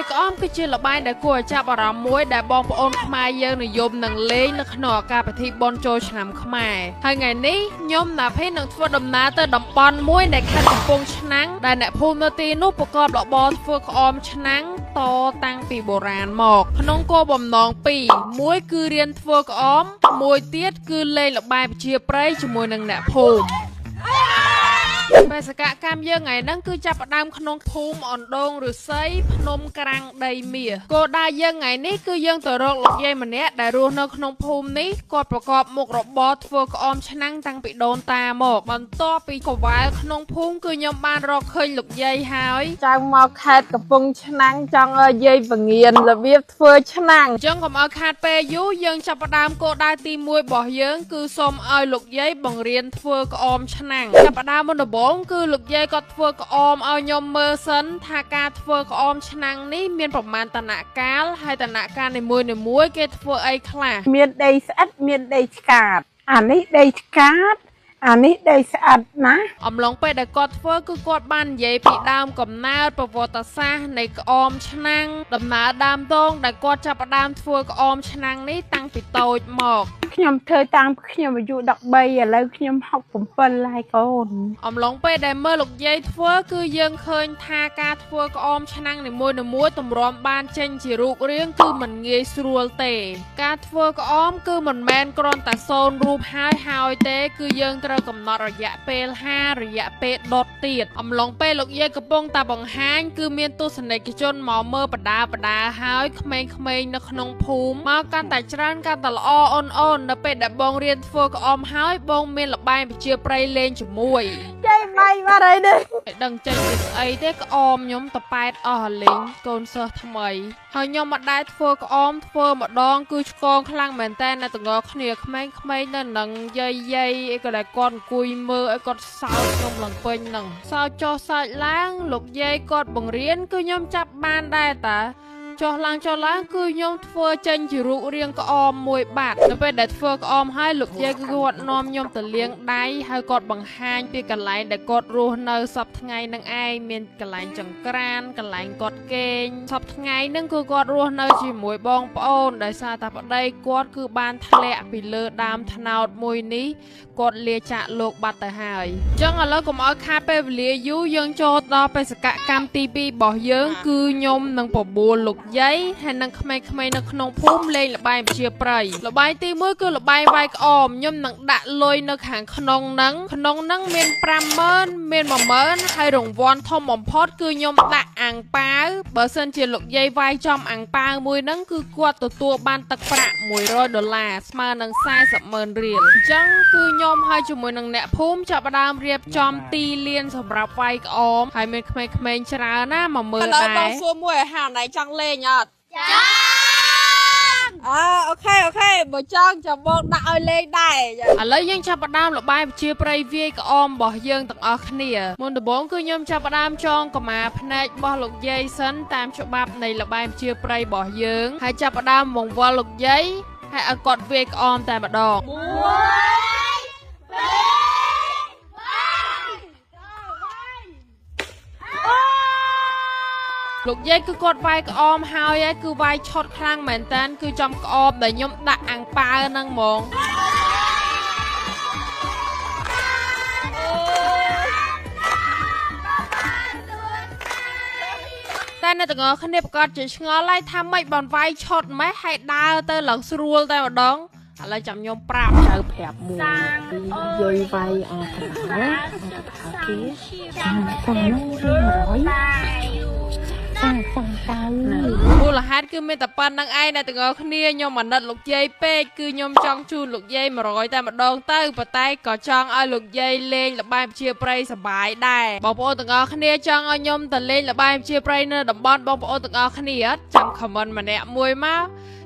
វាក្អមគឺជាល្បែងដែលគួរឲ្យចាប់អារម្មណ៍មួយដែលបងប្អូនខ្មែរយើងនិយមនឹងលេងនៅក្នុងឱកាសពិធីបុណ្យចូលឆ្នាំខ្មែរហើយថ្ងៃនេះខ្ញុំណាភេនឹងធ្វើដំណើរទៅតំបន់មួយនៃខេត្តកំពង់ឆ្នាំងដែលអ្នកភូមិនៅទីនោះប្រកបរបរធ្វើក្អមឆ្នាំងតតាំងពីបុរាណមកក្នុងគោលបំណងពីរមួយគឺរៀនធ្វើក្អមមួយទៀតគឺលេងល្បែងប្រជាប្រិយជាមួយនឹងអ្នកភូមិបេសកកម្មយើងថ្ងៃហ្នឹងគឺចាប់ផ្ដើមក្នុងភូមិអណ្ដូងឫស្សីភ្នំក្រាំងដីមាសគោលដៅយើងថ្ងៃនេះគឺយើងទៅរកលោកយាយម្នាក់ដែលរស់នៅក្នុងភូមិនេះគាត់ប្រកបមុខរបរធ្វើក្អមឆ្នាំងតាំងពីដូនតាមកបន្ទាប់ពីកវ៉ាលក្នុងភូមិគឺខ្ញុំបានរកឃើញលោកយាយហើយចៅមកខេត្តកំពង់ឆ្នាំងចង់ឲ្យយាយបង្រៀនរបៀបធ្វើឆ្នាំងអញ្ចឹងកុំឲ្យខាតពេលយូរយើងចាប់ផ្ដើមគោលដៅទី1របស់យើងគឺសូមឲ្យលោកយាយបង្រៀនធ្វើក្អមឆ្នាំងចាប់ផ្ដើមមុនដំបូងគឺលោកយាយគាត់ធ្វើក្អមឲ្យខ្ញុំមើលសិនថាការធ្វើក្អមឆ្នាំងនេះមានប្រមាណដំណាក់កាលហើយដំណាក់កាលនីមួយៗគេធ្វើអីខ្លះមានដីស្អិតមានដីឆ្កាតអានេះដីឆ្កាតអានេះដីស្អិតណាអំឡុងពេលដែលគាត់ធ្វើគឺគាត់បាននិយាយពីដើមកំណើតប្រវត្តិសាស្ត្រនៃក្អមឆ្នាំងដំណើរដើមតងដែលគាត់ចាប់ផ្ដើមធ្វើក្អមឆ្នាំងនេះតាំងពីតូចមកខ្ញុំធ្វើតាំងខ្ញុំអាយុ13ឥឡូវខ្ញុំ67ហើយកូនអំឡុងពេលដែលមើលលោកយាយធ្វើគឺយើងឃើញថាការធ្វើក្អមឆ្នាំងនីមួយៗតម្រាំបានចេញជារូបរាងគឺមិនងាយស្រួលទេការធ្វើក្អមគឺមិនមែនគ្រាន់តែសូនរូបហើយទេគឺយើងត្រូវកំណត់រយៈពេល5រយៈពេលដុតទៀតអំឡុងពេលលោកយាយកំពុងតែបង្ហាញគឺមានទស្សនិកជនមកមើលបដាហើយក្មេងៗនៅក្នុងភូមិមកកាន់តែច្រើនកាន់តែល្អអូននៅពេលដែលបងរៀនធ្វើក្អមហើយបងមានល្បែងប្រជាប្រិយលេងជាមួយចេះបាយបាត់ហើយនេះមិនដឹងចេញពីស្អីទេក្អមខ្ញុំតប៉ែតអស់លេងកូនសិស្សថ្មីហើយខ្ញុំមិនដែលធ្វើក្អមធ្វើម្ដងគឺឆ្កងខ្លាំងមែនតើអ្នកទាំងអស់គ្នាក្មេងៗនៅនឹងយាយអីក៏ដែលគាត់អង្គុយមើលឲ្យគាត់សើចខ្ញុំឡើងពេញហ្នឹងសើចចុះសើចឡើងលោកយាយគាត់បង្រៀនគឺខ្ញុំចាប់បានដែរតាចុះឡើងគឺខ្ញុំធ្វើចេញជារូបរាងក្អមមួយបាត់នៅពេលដែលធ្វើក្អមហើយលោកយាយគឺគាត់នាំខ្ញុំទៅលាងដៃហើយគាត់បង្ហាញពីកន្លែងដែលគាត់រស់នៅសប្តាហ៍ថ្ងៃនឹងឯងមានកន្លែងចង្ក្រានកន្លែងគាត់គេងសប្តាហ៍ថ្ងៃនឹងគឺគាត់រស់នៅជាមួយបងប្អូនដោយសារតែប្តីគាត់គឺបានធ្លាក់ពីលើដើមត្នោតមួយនេះគាត់លាចាកលោកបាត់ទៅហើយអញ្ចឹងឥឡូវកុំឲ្យខាតពេលវេលាយូរយើងចូលដល់បេសកកម្មទី2របស់យើងគឺខ្ញុំនឹងបបួលលោកយាយហើយនឹងក្មេងៗនៅក្នុងភូមិលេងល្បែងប្រជាប្រិយល្បែងទី1គឺល្បែងវាយក្អមខ្ញុំនឹងដាក់លុយនៅខាងក្នុងហ្នឹងមាន50000មាន10000ហើយរង្វាន់ធំបំផុតគឺខ្ញុំដាក់អាំងប៉ាវបើសិនជាលោកយាយវាយចំអាំងប៉ាវមួយហ្នឹងគឺគាត់ទទួលបានទឹកប្រាក់$100ស្មើនឹង400,000រៀលអញ្ចឹងគឺខ្ញុំហើយជាមួយនឹងអ្នកភូមិចាប់ផ្ដើមរៀបចំទីលានសម្រាប់វាយក្អមហើយមានក្មេងៗច្រើនណាមកមើលដែរឥឡូវបងសួរមួយហើយណៃចង់លេងអត់ចាអូខេបើចង់ចាំបងដាក់ឲ្យលេងដែរឥឡូវយើងចាប់ផ្ដើមល្បែងប្រជាប្រិយវាយក្អមរបស់យើងទាំងអស់គ្នាមុនដំបូងគឺខ្ញុំចាប់ផ្ដើមចងកម៉ាភ្នែករបស់លោកយាយសិនតាមច្បាប់នៃល្បែងប្រជាប្រិយរបស់យើងហើយចាប់ផ្ដើមបង្វិលលោកយាយហើយឲ្យគាត់វាយក្អមតែម្ដងលោកយាយគឺគាត់វាយក្អមហើយគឺវាយឆុតខ្លាំងមែនតើគឺចំក្អមដែលខ្ញុំដាក់អាំងប៉ាវហ្នឹងហ្មងតែអ្នកទាំងអស់គ្នាប្រកាសជាឆ្ងល់ហើយថាម៉េចបានវាយឆុតម៉េះហើយដើរទៅឡើងស្រួលតែម្ដងឥឡូវចាំខ្ញុំប្រាប់ចៅប្រាប់មួយយាយវាយអាកណ្ដាលគេតាមនោះមូលហេតុគឺមានតែប៉ុណ្្នឹងឯងអ្នកទាំងអស់គ្នាខ្ញុំអាណិតលោកយាយពេកគឺខ្ញុំចង់ជូនលោកយាយ100តែម្ដងទៅប៉ុន្តែក៏ចង់ឲ្យលោកយាយលេងល្បែងប្រជាប្រិយសប្បាយដែរបងប្អូនទាំងអស់គ្នាចង់ឲ្យខ្ញុំទៅលេងល្បែងប្រជាប្រិយនៅតំបន់បងប្អូនទាំងអស់គ្នាអត់ចាំខមមិនម្នាក់មួយមក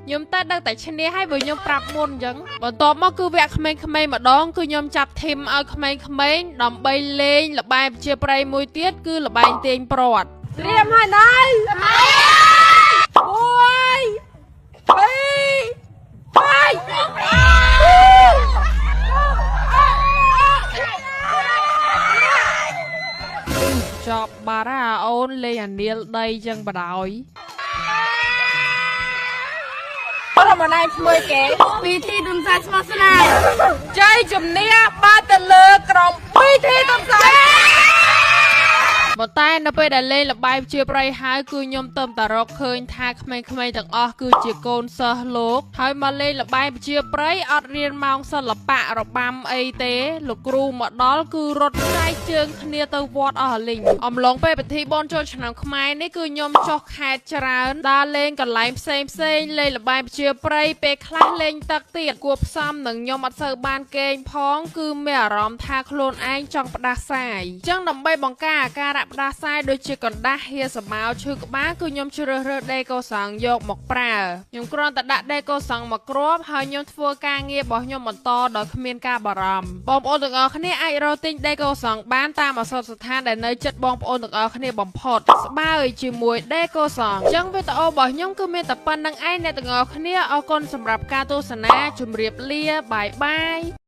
ខ្ញុំតែដឹងតែឈ្នះហើយបើខ្ញុំប្រាប់មុនអញ្ចឹងបន្ទាប់មកគឺវគ្គក្មេងៗម្ដងគឺខ្ញុំចាប់ធីមឲ្យក្មេងៗដើម្បីលេងល្បែងប្រជាប្រិយមួយទៀតគឺល្បែងទាញព្រ័ត្រត្រៀមហើយណៃចប់បាត់ហើយអូនលេងអានាលដីចឹងបដ ாய் mà này mười kế vì thi tùm sai smart này chơi chùm nia ba tờ lơ còng bi thi tùm sai ប៉ុន្តែនៅពេលដែលលេងល្បែងជាប្រៃហើយគឺខ្ញុំទៅតែរកឃើញថាក្មេងៗទាំងអស់គឺជាកូនសិស្សលោកហើយមកលេងល្បែងជាប្រៃអត់រៀនម៉ោងសិល្បៈរបាំអីទេលោកគ្រូមកដល់គឺរត់ខ្សែជើងគ្នាទៅវត្តអស់លីងអំឡុងពេលពិធីបុណ្យចូលឆ្នាំខ្មែរនេះគឺខ្ញុំចុះខេត្តច្រើនដើរលេងកន្លែងផ្សេងលេងល្បែងជាប្រៃពេលខ្លះលេងទឹកទៀតគួបផ្សំនឹងខ្ញុំអត់សូវបានគេងផងគឺមានអារម្មណ៍ថាខ្លួនឯងចង់ផ្ដាសាយអញ្ចឹងដើម្បីបង្ការអាការៈផ្ដាសាយដូចជាកណ្ដាស់ហៀសម៉ោឈឺក្បាលគឺខ្ញុំជ្រើសរើសដេកូសង្ឃយកមកប្រើខ្ញុំគ្រាន់តែដាក់ដេកូសង្ឃមកគ្រាប់ហើយខ្ញុំធ្វើការងាររបស់ខ្ញុំបន្តដោយគ្មានការបារម្ភបងប្អូនទាំងអស់គ្នាអាចរកទិញដេកូសង្ឃបានតាមអសរស្ថានដែលនៅជិតបងប្អូនទាំងអស់គ្នាបំផុតស្បើយជាមួយដេកូសង្ឃអញ្ចឹងវីដេអូរបស់ខ្ញុំគឺមានតែប៉ុណ្្នឹងឯងអ្នកទាំងអស់គ្នាអរគុណសម្រាប់ការទស្សនាជម្រាបលាបាយបាយ